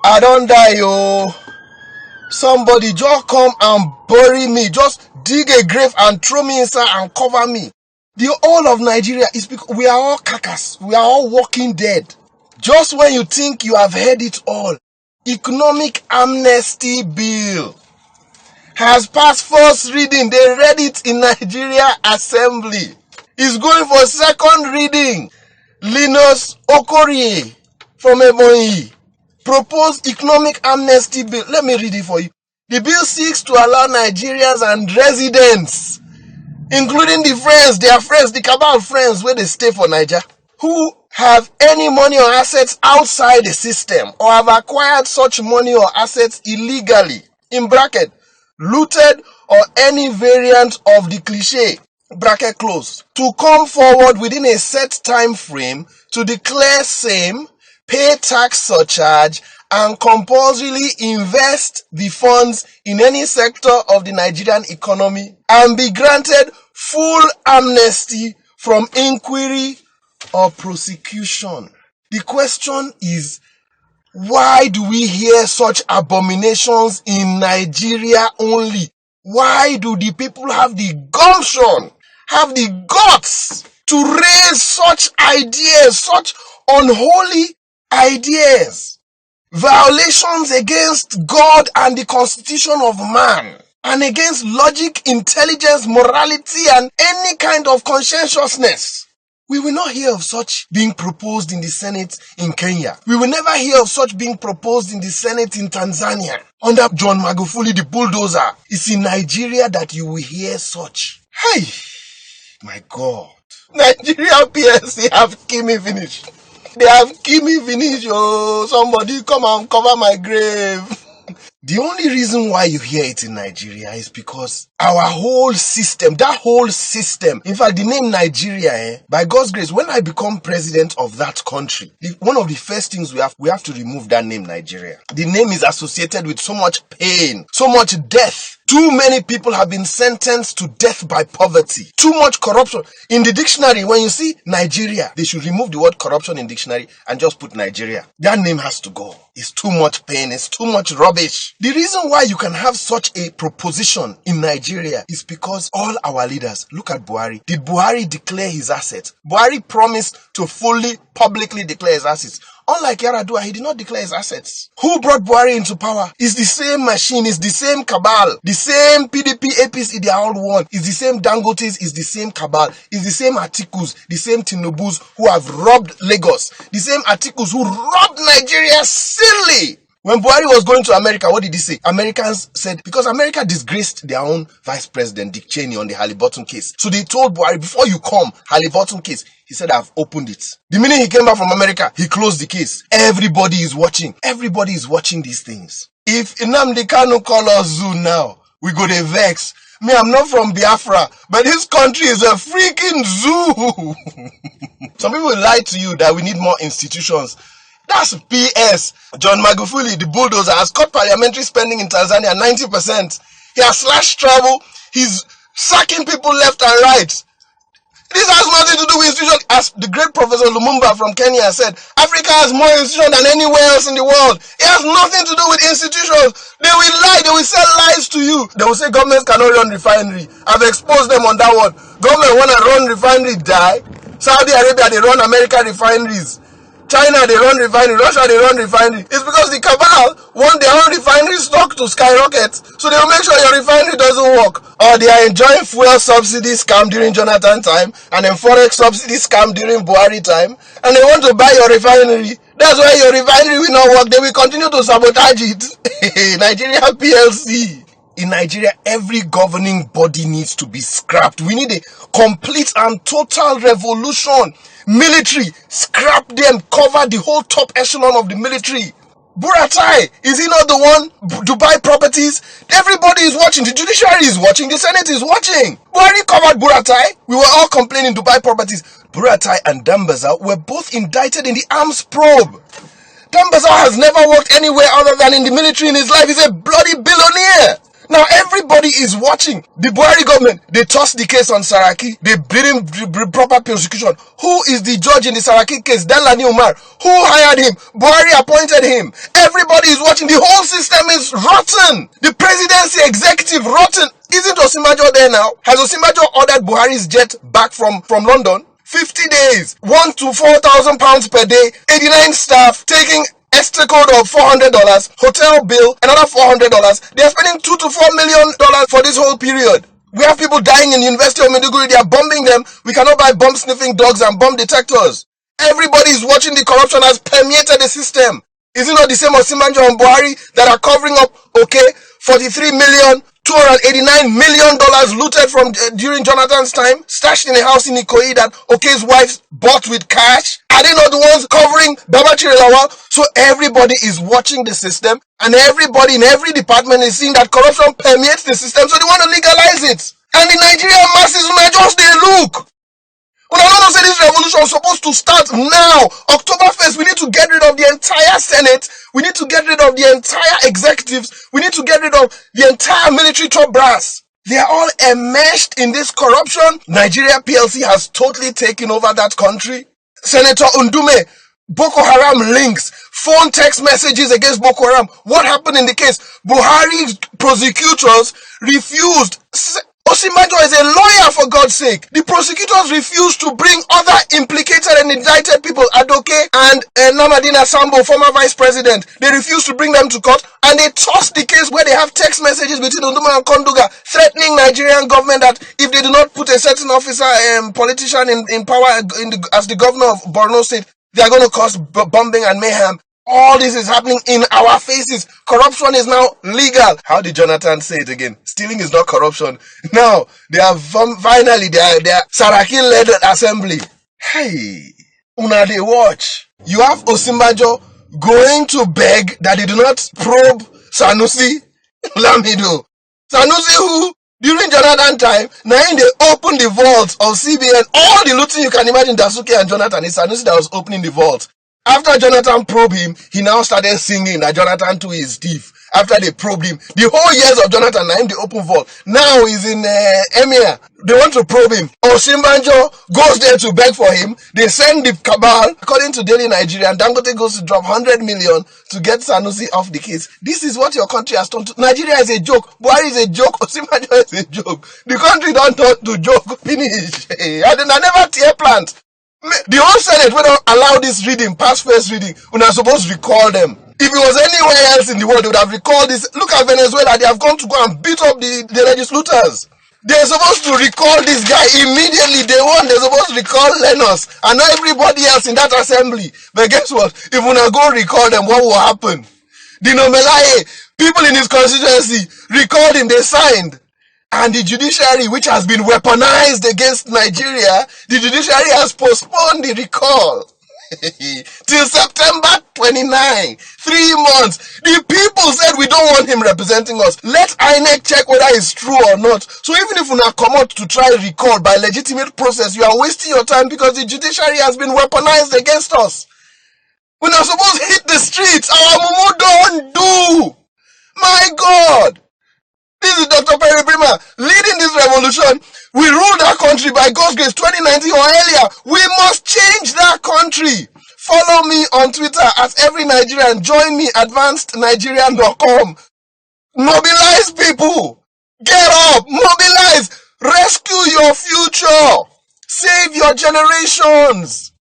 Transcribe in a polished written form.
I don't die, yo. Somebody just come and bury me. Just dig a grave and throw me inside and cover me. The whole of Nigeria is because we are all carcass. We are all walking dead. Just when you think you have heard it all, Economic Amnesty Bill has passed first reading. They read it in Nigeria Assembly. It's going for second reading. Linus Okorie from Ebonyi proposed Economic Amnesty Bill. Let me read it for you. The bill seeks to allow Nigerians and residents, including the friends, their friends, the cabal friends where they stay for Niger, who have any money or assets outside the system or have acquired such money or assets illegally, in bracket, looted or any variant of the cliche, bracket close, to come forward within a set time frame to declare same, pay tax surcharge, and compulsorily invest the funds in any sector of the Nigerian economy and be granted full amnesty from inquiry or prosecution. The question is, why do we hear such abominations in Nigeria only? Why do the people have the gumption, have the guts to raise such ideas, such unholy ideas? Violations against God and the constitution of man, and against logic, intelligence, morality, and any kind of conscientiousness. We will not hear of such being proposed in the Senate in Kenya. We will never hear of such being proposed in the Senate in Tanzania. Under John Magufuli, the bulldozer. It's in Nigeria that you will hear such. Hey, my God. Nigeria PLC have killed me finished. They have killed me finish, oh. Somebody come and cover my grave. The only reason why you hear it in Nigeria is because our whole system, in fact, the name Nigeria, by God's grace, when I become president of that country, one of the first things we have to remove that name Nigeria. The name is associated with so much pain, so much death. Too many people have been sentenced to death by poverty. Too much corruption. In the dictionary, when you see Nigeria, they should remove the word corruption in dictionary and just put Nigeria. That name has to go. It's too much pain. It's too much rubbish. The reason why you can have such a proposition in Nigeria is because all our leaders, look at Buhari. Did Buhari declare his assets? Buhari promised to fully, publicly declare his assets. Unlike Yaradua, he did not declare his assets. Who brought Buhari into power? It's the same machine, it's the same cabal, the same PDP, APC, they are all one. It's the same Dangotes, it's the same cabal, it's the same Atikus, the same Tinubus who have robbed Lagos, the same Atikus who robbed Nigeria silly. When Buhari was going to America, what did he say? Americans said, because America disgraced their own vice president, Dick Cheney, on the Halliburton case. So they told Buhari, before you come, Halliburton case, he said, I've opened it. The minute he came back from America, he closed the case. Everybody is watching. Everybody is watching these things. If Nnamdi Kanu call us zoo now, we go to vex. Me, I'm not from Biafra, but this country is a freaking zoo. Some people will lie to you that we need more institutions. That's PS. John Magufuli, the bulldozer, has cut parliamentary spending in Tanzania 90%. He has slashed travel. He's sacking people left and right. This has nothing to do with institutions. As the great Professor Lumumba from Kenya said, Africa has more institutions than anywhere else in the world. It has nothing to do with institutions. They will lie. They will sell lies to you. They will say governments cannot run refinery. I've exposed them on that one. Government want to run refinery, die. Saudi Arabia, they run American refineries. China, they run refinery. Russia, they run refinery. It's because the cabal want their own refinery stock to skyrocket. So they will make sure your refinery doesn't work. Or they are enjoying fuel subsidy scam during Jonathan time, and then forex subsidy scam during Buhari time, and they want to buy your refinery. That's why your refinery will not work. They will continue to sabotage it. Nigeria PLC. In Nigeria, every governing body needs to be scrapped. We need a complete and total revolution. Military, scrap them, cover the whole top echelon of the military. Buratai, is he not the one to buy properties? Everybody is watching. The judiciary is watching. The Senate is watching. Buhari covered Buratai. We were all complaining to buy properties. Buratai and Dambaza were both indicted in the arms probe. Dambaza has never worked anywhere other than in the military in his life. He's a bloody billionaire. Now everybody is watching. The Buhari government, they tossed the case on Saraki. They didn't proper prosecution. Who is the judge in the Saraki case? Danladi Umar. Who hired him? Buhari appointed him. Everybody is watching. The whole system is rotten. The presidency executive rotten. Isn't Osinbajo there now? Has Osinbajo ordered Buhari's jet back from London? 50 days, 1 to 4,000 pounds per day, 89 staff taking extra code of $400, hotel bill, another $400. They are spending $2 to $4 million for this whole period. We have people dying in the University of Maiduguri. They are bombing them. We cannot buy bomb-sniffing dogs and bomb detectors. Everybody is watching. The corruption has permeated the system. Is it not the same Osinbajo and Buhari that are covering up, okay, 43 million, $289 million looted from during Jonathan's time, stashed in a house in Ikoyi that Oke's wife bought with cash? Are they not the ones covering Babachir Lawal? So everybody is watching the system, and everybody in every department is seeing that corruption permeates the system, so they want to legalize it. And the Nigerian masses will just they look. When I don't say this revolution is supposed to start now, October 1st, we need to get rid of the entire Senate. We need to get rid of the entire executives. We need to get rid of the entire military top brass. They are all enmeshed in this corruption. Nigeria PLC has totally taken over that country. Senator Undume, Boko Haram links, phone text messages against Boko Haram. What happened in the case? Buhari's prosecutors refused. Osinbajo is a lawyer, for God's sake. The prosecutors refused to bring other implicated and indicted people, Adoke and Namadina Sambo, former vice president. They refused to bring them to court, and they tossed the case where they have text messages between Unduma and Konduga threatening Nigerian government that if they do not put a certain officer, politician in power as the governor of Borno State, they are going to cause bombing and mayhem. All this is happening in our faces. Corruption is now legal. How did Jonathan say it again? Stealing is not corruption. Now, they are finally, they are Saraki-led assembly. Hey, una dey watch. You have Osinbajo going to beg that they do not probe Sanusi Lamido. Sanusi who, during Jonathan time, now they opened the vaults of CBN. All the looting you can imagine, Dasuki and Jonathan, it's Sanusi that was opening the vault. After Jonathan probed him, he now started singing that Jonathan too is thief. After they probed him, the whole years of Jonathan, now in the open vault. Now he's in Emir. They want to probe him. Osinbajo goes there to beg for him. They send the cabal. According to Daily Nigerian, Dangote goes to drop 100 million to get Sanusi off the case. This is what your country has turned to. Nigeria is a joke. Buhari is a joke. Osinbajo is a joke. The country don't turn to joke. Finish. I never tear plant. The whole Senate will not allow this reading, past first reading. We're not supposed to recall them. If it was anywhere else in the world, they would have recalled this. Look at Venezuela. They have gone to go and beat up the legislators. They're supposed to recall this guy immediately. They're supposed to recall Lenos and not everybody else in that assembly. But guess what? If we not go recall them, what will happen? The Nomelaye, people in his constituency, recalled him. They signed. And the judiciary, which has been weaponized against Nigeria, the judiciary has postponed the recall till September 29. 3 months. The people said we don't want him representing us. Let INEC check whether it's true or not. So even if we not come out to try recall by legitimate process, you are wasting your time because the judiciary has been weaponized against us. We're not supposed to hit the streets. Our mumu don't do. My God. This is Dr. Perry Prima leading this revolution. We rule that country by God's grace 2019 or earlier. We must change that country. Follow me on Twitter at every Nigerian. Join me advancednigerian.com. Mobilize people. Get up. Mobilize. Rescue your future. Save your generations.